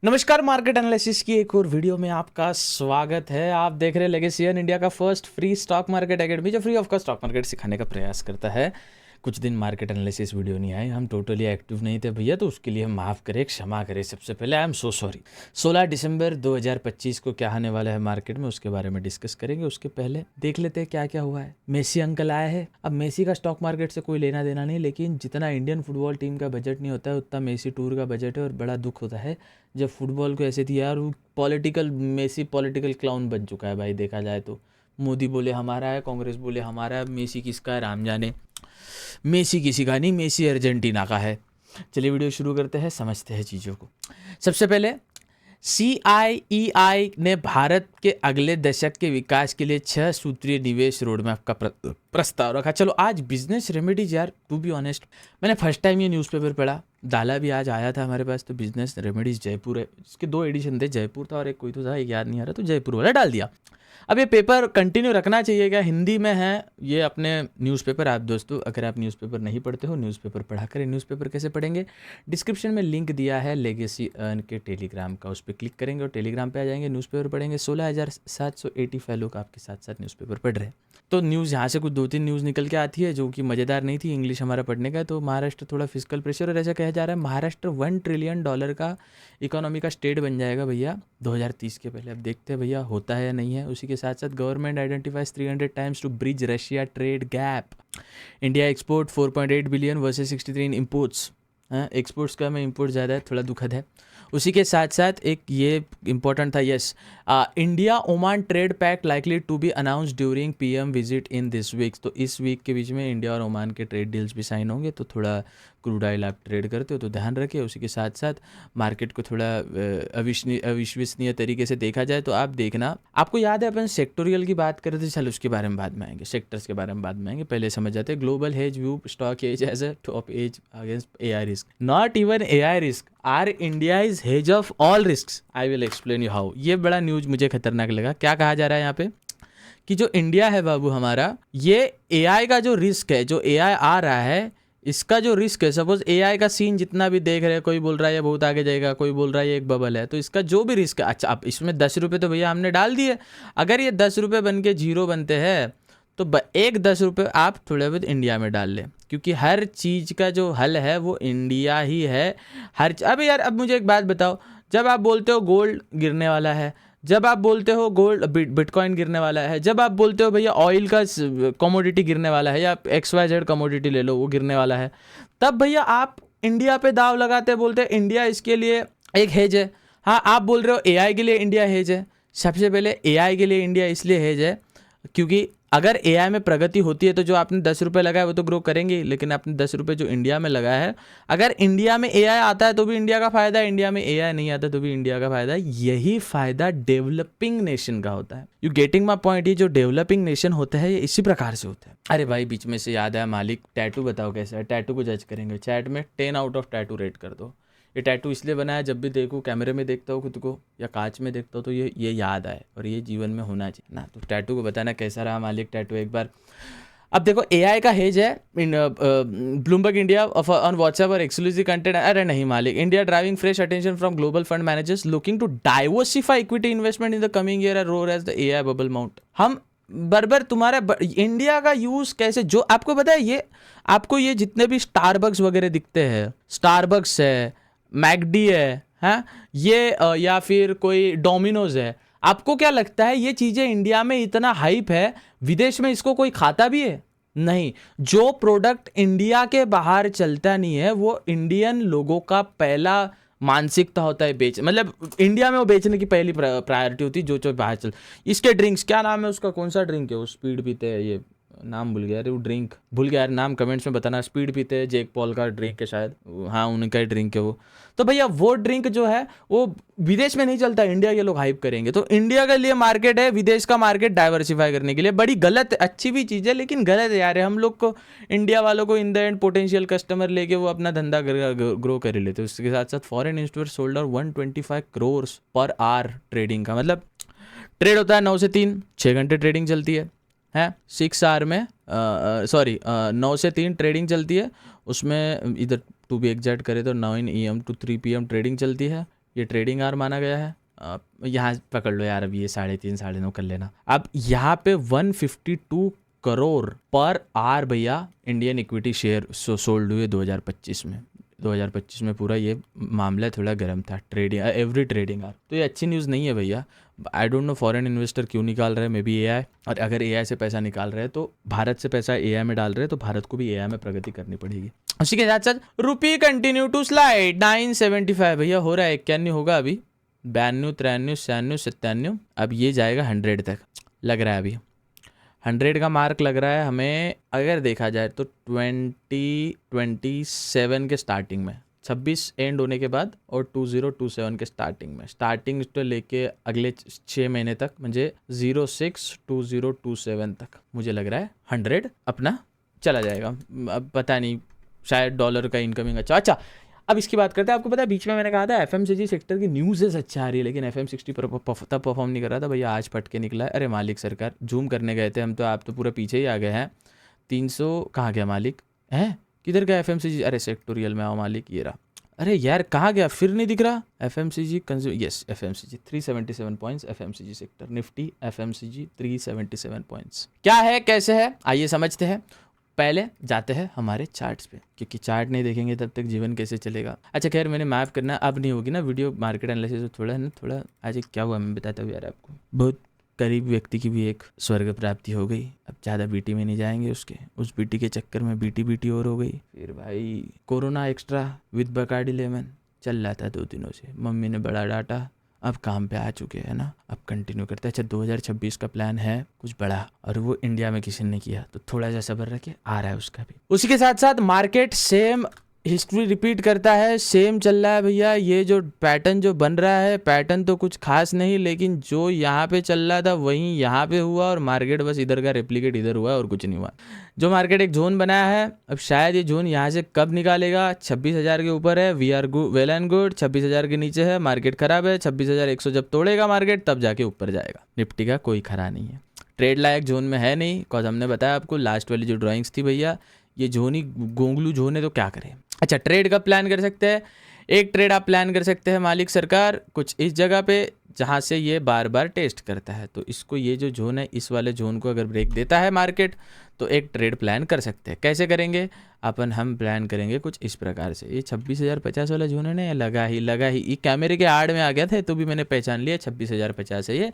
नमस्कार, market analysis की एक और वीडियो में आपका स्वागत है। आप देख रहे हैं लेगेसी अर्न, इंडिया का first free stock market academy जो free of cost stock market सिखाने का प्रयास करता है। कुछ दिन मार्केट एनालिसिस वीडियो नहीं आए, हम टोटली एक्टिव नहीं थे भैया, तो उसके लिए हम माफ़ करें, क्षमा करें। सबसे पहले आई एम सो सॉरी। 16 दिसंबर 2025 को क्या आने वाला है मार्केट में, उसके बारे में डिस्कस करेंगे। उसके पहले देख लेते हैं क्या क्या हुआ है। मेसी अंकल आए हैं। अब मेसी का स्टॉक मार्केट से कोई लेना देना नहीं, लेकिन जितना इंडियन फुटबॉल टीम का बजट नहीं होता है उतना मेसी टूर का बजट है। और बड़ा दुख होता है जब फुटबॉल को ऐसे दिया। और पॉलिटिकल मेसी पॉलिटिकल क्लाउन बन चुका है भाई, देखा जाए तो। मोदी बोले हमारा है, कांग्रेस बोले हमारा है, मेसी किसका है राम जाने। मेसी किसी का नहीं, मेसी अर्जेंटीना का है। चलिए वीडियो शुरू करते हैं, समझते हैं चीज़ों को। सबसे पहले CIEI ने भारत के अगले दशक के विकास के लिए 6 सूत्रीय निवेश रोडमैप का प्रस्ताव रखा। चलो आज बिजनेस रेमेडीज, यार टू बी ऑनेस्ट मैंने फर्स्ट टाइम ये न्यूज़पेपर पढ़ा। दाला भी आज आया था हमारे पास, तो बिजनेस रेमेडीज जयपुर है, इसके 2 एडिशन थे, जयपुर था और एक कोई तो था, एक याद नहीं आ रहा, तो जयपुर वाला डाल दिया। अब ये पेपर कंटिन्यू रखना चाहिए क्या? हिंदी में है ये अपने न्यूज़पेपर। आप दोस्तों अगर आप न्यूज़पेपर नहीं पढ़ते हो, न्यूज़पेपर पढ़ा करें। न्यूज़पेपर कैसे पढ़ेंगे? डिस्क्रिप्शन में लिंक दिया है लेगेसी अर्न के टेलीग्राम का, उस पर क्लिक करेंगे और टेलीग्राम पे आ जाएंगे, न्यूज़पेपर पढ़ेंगे। 16,785 लोग आपके साथ साथ न्यूज़पेपर पढ़ रहे हैं। तो न्यूज़ यहाँ से कुछ 2-3 न्यूज़ निकल के आती है जो कि मज़ेदार नहीं थी। इंग्लिश हमारा पढ़ने का, तो महाराष्ट्र थोड़ा फिजिकल प्रेशर, और ऐसा कहा जा रहा है महाराष्ट्र $1 ट्रिलियन का इकोनॉमी का स्टेट बन जाएगा भैया 2030 के पहले। अब देखते हैं भैया होता है या नहीं है। उसी के साथ साथ government identifies 300 times to bridge Russia trade gap. India export 4.8 billion versus 63 in imports. Exports का में इम्पोर्ट ज़्यादा है, थोड़ा दुखद है। उसी के साथ साथ एक ये इंपॉर्टेंट था, yes, India Oman trade pact likely to be announce during PM visit in this week. तो इस वीक के बीच में इंडिया और ओमान के ट्रेड डील्स भी साइन होंगे। तो थोड़ा क्रूड ऑयल आप ट्रेड करते हो तो ध्यान रखिए। उसी के साथ साथ मार्केट को थोड़ा अविश्वसनीय तरीके से देखा जाए तो आप देखना। आपको याद है अपन सेक्टोरियल की बात कर रहे थे, चल उसके बारे में बाद में आएंगे, सेक्टर्स के बारे में बाद में आएंगे। पहले समझ जाते हैं global hedge view stock edge edge a top edge against AI risk. Not even AI risk, are India is hedge of all risk. I will explain you how. ये बड़ा न्यूज मुझे खतरनाक लगा। क्या कहा जा रहा है यहाँ पे कि जो इंडिया है बाबू हमारा, ये AI का जो रिस्क है, जो AI आ रहा है, इसका जो रिस्क है, सपोज AI का सीन जितना भी देख रहे हैं, कोई बोल रहा है ये बहुत आगे जाएगा, कोई बोल रहा है ये एक बबल है, तो इसका जो भी रिस्क है, अच्छा अब इसमें 10 रुपये तो भैया हमने डाल दिए। अगर ये 10 रुपये बन के 0 बनते हैं तो एक 10 रुपये आप थोड़े बहुत इंडिया में डाल लें, क्योंकि हर चीज़ का जो हल है वो इंडिया ही है। अब यार अब मुझे एक बात बताओ, जब आप बोलते हो गोल्ड गिरने वाला है, जब आप बोलते हो गोल्ड बिटकॉइन गिरने वाला है, जब आप बोलते हो भैया ऑयल का कमोडिटी गिरने वाला है, या XYZ कमोडिटी ले लो वो गिरने वाला है, तब भैया आप इंडिया पे दाव लगाते बोलते हैं इंडिया इसके लिए एक हेज है। हाँ, आप बोल रहे हो AI के लिए इंडिया हेज है। सबसे पहले AI के लिए इंडिया इसलिए हेज है क्योंकि अगर AI में प्रगति होती है तो जो आपने 10 रुपये लगाए वो तो ग्रो करेंगे, लेकिन आपने 10 रुपये जो इंडिया में लगाया है, अगर इंडिया में AI आता है तो भी इंडिया का फ़ायदा है, इंडिया में AI नहीं आता तो भी इंडिया का फ़ायदा है। यही फ़ायदा डेवलपिंग नेशन का होता है। You getting my point? ये जो डेवलपिंग नेशन होता है ये इसी प्रकार से होता है। अरे भाई बीच में से याद है, मालिक टैटू बताओ कैसा है, टैटू को जज करेंगे चैट में। 10 आउट ऑफ टैटू रेट कर दो। ये टैटू इसलिए बनाया, जब भी देखो कैमरे में देखता हूँ खुद को या कांच में देखता हूँ तो ये याद आए, और ये जीवन में होना चाहिए ना। तो टैटू को बताना कैसा रहा मालिक टैटू एक बार। अब देखो AI का हेज है ब्लूमबर्ग इंडिया ऑन व्हाट्सएप और एक्सक्लूसिव कंटेंट। अरे नहीं मालिक, India driving fresh attention from global fund managers looking to diversify equity investment in the coming year roar as the AI bubble mount. हम बरबर तुम्हारा India का use कैसे, जो आपको पता है, ये आपको ये जितने भी स्टारबक्स वगैरह दिखते हैं, स्टारबक्स है, मैकडी है, हाँ ये या फिर कोई डोमिनोज है, आपको क्या लगता है ये चीज़ें इंडिया में इतना हाइप है, विदेश में इसको कोई खाता भी है? नहीं। जो प्रोडक्ट इंडिया के बाहर चलता नहीं है वो इंडियन लोगों का पहला मानसिकता होता है बेच, मतलब इंडिया में वो बेचने की पहली प्रायोरिटी होती है जो बाहर चल। इसके ड्रिंक्स, क्या नाम है उसका, कौन सा ड्रिंक है वो स्पीड पीते हैं, ये नाम भूल गया यार, वो ड्रिंक भूल गया यार, नाम कमेंट्स में बताना। स्पीड पीते हैं, जेक पॉल का ड्रिंक है शायद, हाँ उनका ही ड्रिंक है वो। तो भैया वो ड्रिंक जो है वो विदेश में नहीं चलता, इंडिया के लोग हाइप करेंगे। तो इंडिया के लिए मार्केट है, विदेश का मार्केट डाइवर्सिफाई करने के लिए। बड़ी गलत, अच्छी भी चीज़ है लेकिन गलत है यार। हम लोग को इंडिया वालों को in the end potential customer लेके वो अपना धंधा ग्रो कर लेते हैं। उसके साथ साथ foreign investor sold 125 crore per hour trading का, मतलब ट्रेड होता है 9 से 3, 6 घंटे ट्रेडिंग चलती है 6 आवर में, सॉरी 9 से 3 ट्रेडिंग चलती है। उसमें इधर टू बी एग्जैक्ट करें तो 9 AM to 3 PM ट्रेडिंग चलती है। ये ट्रेडिंग आवर माना गया है। यहाँ पकड़ लो यार, अब ये 3.5 9.5 कर लेना। अब यहाँ पे 152 करोड़ पर आर भैया इंडियन इक्विटी शेयर सोल्ड हुए 2025 में। 2025 में पूरा ये मामला थोड़ा गर्म था, ट्रेडिंग एवरी ट्रेडिंग आवर। तो ये अच्छी न्यूज़ नहीं है भैया। I don't know foreign investor क्यों निकाल रहे हैं, मे बी एआई। और अगर एआई से पैसा निकाल रहे हैं तो भारत से पैसा एआई में डाल रहे हैं, तो भारत को भी एआई में प्रगति करनी पड़ेगी। उसी के साथ साथ रुपी कंटिन्यू टू स्लाइड 975 भैया हो रहा है 91 होगा अभी, 92 93 96 97। अब ये जाएगा 100 तक लग रहा है। अभी 100 का मार्क लग रहा है हमें, अगर देखा जाए तो 2027 के स्टार्टिंग में, 26 एंड होने के बाद और 2027 के स्टार्टिंग में, स्टार्टिंग तो लेके अगले 6 महीने तक, म्हणजे 06/2027 तक मुझे लग रहा है 100 अपना चला जाएगा। अब पता नहीं, शायद डॉलर का इनकमिंग अच्छा। अब इसकी बात करते हैं। आपको पता है बीच में मैंने कहा था एफएमसीजी सेक्टर की न्यूज़ अच्छा आ रही है, लेकिन FM60 पर तब परफॉर्म नहीं कर रहा था भैया, आज फट के निकला है। अरे मालिक सरकार, जूम करने गए थे हम तो, आप तो पूरा पीछे ही आ गए हैं। 300 कहाँ गया मालिक, हैं किधर गया एफएमसीजी? अरे सेक्टोरियल में आओ मालिक, ये रहा। अरे यार कहाँ गया, फिर नहीं दिख रहा FMCG yes FMCG 377 points, FMCG sector Nifty FMCG 377 points. क्या है कैसे है आइए समझते हैं। पहले जाते हैं हमारे चार्ट्स पे, क्योंकि चार्ट नहीं देखेंगे तब तक जीवन कैसे चलेगा। अच्छा खैर, मैंने मैप करना अब नहीं होगी ना वीडियो, मार्केट एनालिसिस थोड़ा है ना, थोड़ा आज क्या हुआ मैं बताता हूँ यार आपको। बहुत करीब व्यक्ति की भी एक स्वर्ग प्राप्ति हो गई। अब ज़्यादा बीटी में नहीं जाएंगे, उस बीटी के चक्कर में बीटी और हो गई। फिर भाई corona extra with Bacardi lemon चल रहा था 2 दिनों से, मम्मी ने बड़ा डांटा, अब काम पे आ चुके हैं ना, अब कंटिन्यू करते हैं। अच्छा 2026 का प्लान है कुछ बड़ा, और वो इंडिया में किसी ने किया, तो थोड़ा सा सब्र रखिए, आ रहा है उसका भी। उसी के साथ साथ मार्केट सेम हिस्ट्री रिपीट करता है, सेम चल रहा है भैया। ये जो पैटर्न जो बन रहा है, पैटर्न तो कुछ खास नहीं, लेकिन जो यहाँ पे चल रहा था वहीं यहाँ पे हुआ, और मार्केट बस इधर का रेप्लिकेट इधर हुआ और कुछ नहीं हुआ। जो मार्केट एक जोन बनाया है, अब शायद ये जोन यहाँ से कब निकालेगा। 26,000 के ऊपर है, we are well and good. 26,000 के नीचे है, मार्केट खराब है। 26,100 जब तोड़ेगा मार्केट, तब जाके ऊपर जाएगा। निफ्टी का कोई खरा नहीं है, ट्रेड लायक जोन में है नहीं, बिकॉज हमने बताया आपको लास्ट वाली जो ड्राइंग्स थी भैया, ये जोन ही गोंगलू जोन है, तो क्या करें। अच्छा ट्रेड का प्लान कर सकते हैं, एक ट्रेड आप प्लान कर सकते हैं मालिक सरकार कुछ इस जगह पे जहाँ से ये बार बार टेस्ट करता है, तो इसको ये जो जोन है, इस वाले जोन को अगर ब्रेक देता है मार्केट, तो एक ट्रेड प्लान कर सकते हैं। कैसे करेंगे हम प्लान करेंगे कुछ इस प्रकार से। ये 26,050 वाला जोन है ना, ये लगा ही ये कैमरे के आड़ में आ गया था, तो भी मैंने पहचान लिया 26,050 है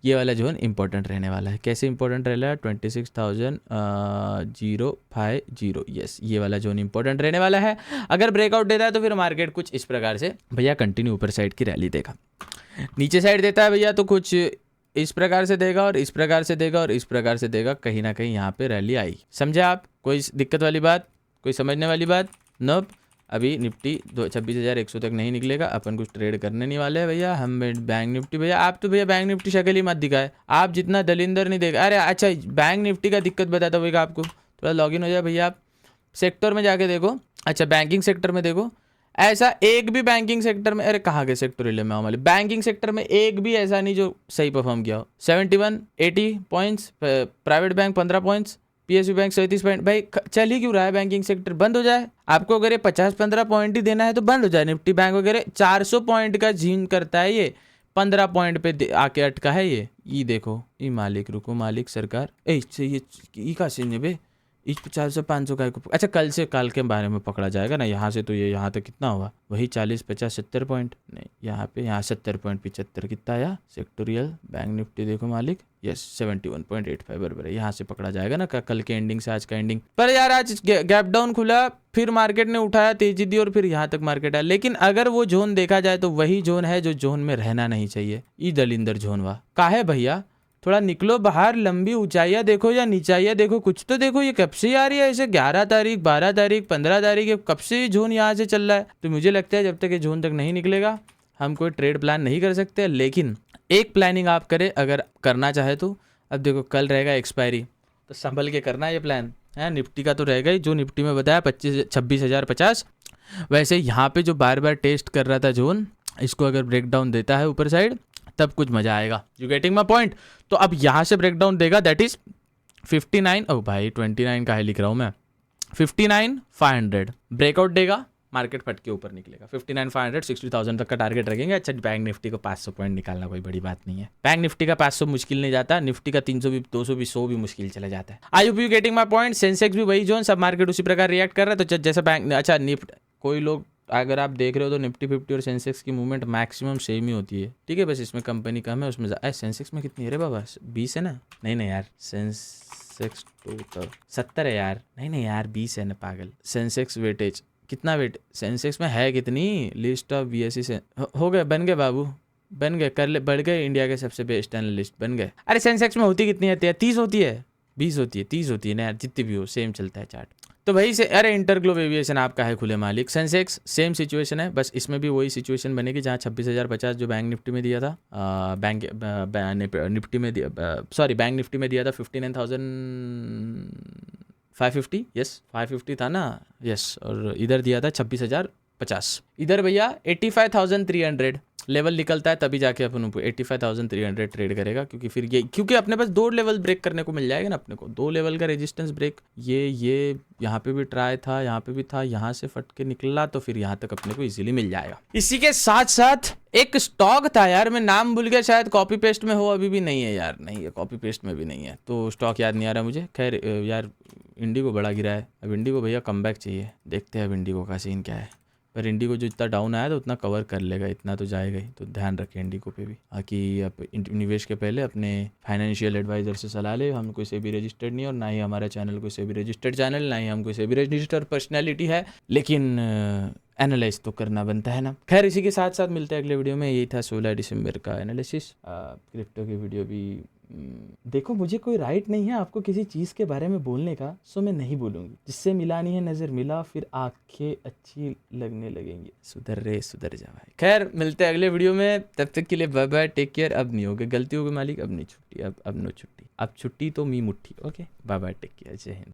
ये वाला जोन इंपॉर्टेंट रहने वाला है। कैसे इंपॉर्टेंट रह रहा है, 26,050 यस, ये वाला जोन इंपॉर्टेंट रहने वाला है। अगर ब्रेकआउट देता है तो फिर मार्केट कुछ इस प्रकार से भैया कंटिन्यू ऊपर साइड की रैली देगा। नीचे साइड देता है भैया तो कुछ इस प्रकार से देगा, और इस प्रकार से देगा, और इस प्रकार से देगा। कहीं ना कहीं यहाँ पे रैली आई, समझे आप? कोई दिक्कत वाली बात, कोई समझने वाली बात? नब अभी निफ्टी 26,100 तक नहीं निकलेगा, अपन कुछ ट्रेड करने नहीं वाले हैं भैया। हम बैंक निफ्टी भैया, आप तो भैया बैंक निफ्टी शक्ल ही मत दिखाए, आप जितना दलिंदर नहीं देगा। अरे अच्छा बैंक निफ्टी का दिक्कत बताता भैया आपको, थोड़ा लॉगिन हो जाए भैया, आप सेक्टर में जाके देखो। अच्छा बैंकिंग सेक्टर में देखो, ऐसा एक भी बैंकिंग सेक्टर में, अरे कहाँ गए सेक्टोरियल में हमारे बैंकिंग सेक्टर में एक भी ऐसा नहीं जो सही परफॉर्म किया हो। 71 80 points, private bank 15 points, PSU bank 37 point. भाई चल ही क्यों रहा है बैंकिंग सेक्टर? बंद हो जाए। आपको अगर ये 50-15 पॉइंट ही देना है तो बंद हो जाए। निफ्टी बैंक वगैरह 400 पॉइंट का झीन करता है, ये 15 पॉइंट पे आके अटका है ये देखो। ये मालिक रुको, मालिक सरकार ये का सीन है बे, इस 400-500 का। अच्छा कल के बारे में पकड़ा जाएगा ना, यहाँ से तो ये यहाँ तक कितना हुआ, वही 40 50 70 पॉइंट नहीं, यहाँ 70.75 कितना आया सेक्टोरियल बैंक निफ्टी देखो मालिक, यस 71.85 बराबर है। यहाँ से पकड़ा जाएगा ना कल के एंडिंग से आज का एंडिंग पर। यार आज गैप डाउन खुला, फिर मार्केट ने उठाया, तेजी दी, और फिर यहाँ तक मार्केट आया। लेकिन अगर वो जोन देखा जाए तो वही जोन है जो जोन में रहना नहीं चाहिए। ई दलिंदर जोन वाह काहे भैया, थोड़ा निकलो बाहर, लंबी ऊंचाइयाँ देखो या नीचाइयाँ देखो, कुछ तो देखो। ये कब से आ रही है ऐसे 11 तारीख 12 तारीख 15 तारीख, कब से जोन यहाँ से चल रहा है। तो मुझे लगता है जब तक ये जोन तक नहीं निकलेगा हम कोई ट्रेड प्लान नहीं कर सकते। लेकिन एक प्लानिंग आप करें अगर करना चाहे तो। अब देखो कल रहेगा एक्सपायरी, तो संभल के करना ये प्लान है। निफ्टी का तो रहेगा ही, जो निफ्टी में बताया 26,050। वैसे यहाँ पे जो बार बार टेस्ट कर रहा था जोन, इसको अगर ब्रेक डाउन देता है ऊपर साइड तब कुछ मजा आएगा। You getting my point? तो अब यहाँ से ब्रेक डाउन देगा, दैट इज 59, ओ भाई 29 का है लिख रहा हूँ मैं, 59,500 ब्रेकआउट देगा मार्केट फट के ऊपर निकलेगा। 59,500 60,000 तक का टारगेट रखेंगे। अच्छा, बैंक निफ्टी को 500 पॉइंट निकालना कोई बड़ी बात नहीं है। बैंक निफ्टी का 500 मुश्किल नहीं जाता, निफ्टी का 300 भी 200 भी 100 भी मुश्किल चला जाता है। I you getting my point. Sensex भी वही जोन, सब मार्केट उसी प्रकार रिएक्ट कर रहा है। तो जैसे बैंक, अच्छा निफ्ट, कोई लोग अगर आप देख रहे हो तो निफ्टी 50 और सेंसेक्स की मूवमेंट मैक्सिमम सेम ही होती है, ठीक है। बस इसमें कंपनी कम है, उसमें सेंसेक्स में कितनी है रे बाबा, 20 है ना? नहीं यार, सेंसेक्स टोटल 70 है यार। नहीं यार, 20 है ना पागल। सेंसेक्स वेटेज कितना, वेट सेंसेक्स में है कितनी? लिस्ट ऑफ बीएसई से हो गए, बन गए बाबू, बन गए, कर ले, बढ़ गए, इंडिया के सबसे बेस्ट एनालिस्ट बन गए। अरे सेंसेक्स में होती कितनी है? 30 होती है, 20 होती है, 30 होती है ना यार, जितनी भी हो सेम चलता है चार्ट। तो वही से, अरे इंटरग्लोब एविएशन आपका है खुले मालिक। सेंसेक्स सेम सिचुएशन है, बस इसमें भी वही सिचुएशन बनेगी जहाँ 26,050 जो बैंक निफ्टी में दिया था, निफ्टी में सॉरी बैंक निफ्टी में दिया था 59,550, यस 550 था ना, यस, और इधर दिया था 26,050। इधर भैया 85,300 लेवल निकलता है, तभी जाके अपन 85,300 ट्रेड करेगा, क्योंकि अपने पास 2 लेवल ब्रेक करने को मिल जाएगा ना अपने को, 2 लेवल का रेजिस्टेंस ब्रेक। ये यहाँ पे भी ट्राई था, यहाँ पे भी था, यहाँ से फट के निकला तो फिर यहाँ तक अपने को इजीली मिल जाएगा। इसी के साथ साथ एक स्टॉक था यार, मैं नाम भूल गया, शायद कॉपी पेस्ट में हो, अभी भी नहीं है यार, नहीं है कॉपी पेस्ट में भी नहीं है, तो स्टॉक याद नहीं आ रहा मुझे। खैर यार, इंडिगो बड़ा गिरा है, अब इंडिगो भैया कमबैक चाहिए, देखते हैं अब इंडिगो का सीन क्या है। पर इंडिगो जो इतना डाउन आया तो उतना कवर कर लेगा, इतना तो जाएगा ही, तो ध्यान रखें इंडिगो पे भी। बाकी आप निवेश के पहले अपने फाइनेंशियल एडवाइजर से सलाह ले। हम कोई सेबी रजिस्टर्ड नहीं, और ना ही हमारा चैनल कोई सेबी रजिस्टर्ड चैनल, ना ही हम कोई सेबी रजिस्टर्ड पर्सनैलिटी है, लेकिन एनालाइज तो करना बनता है ना। खैर इसी के साथ साथ मिलते हैं अगले वीडियो में। यही था 16 दिसंबर का एनालिसिस। क्रिप्टो की वीडियो भी देखो, मुझे कोई राइट नहीं है आपको किसी चीज़ के बारे में बोलने का, सो मैं नहीं बोलूँगी। जिससे मिलानी है नज़र मिला, फिर आंखें अच्छी लगने लगेंगी। सुधर जा भाई। खैर मिलते हैं अगले वीडियो में, तब तक के लिए बाय बाय, टेक केयर। अब नहीं होगा गलती होगी मालिक, अब नहीं छुट्टी, अब नो छुट्टी, अब छुट्टी तो मी मुट्ठी। Okay, bye bye, take care, जय हिंद।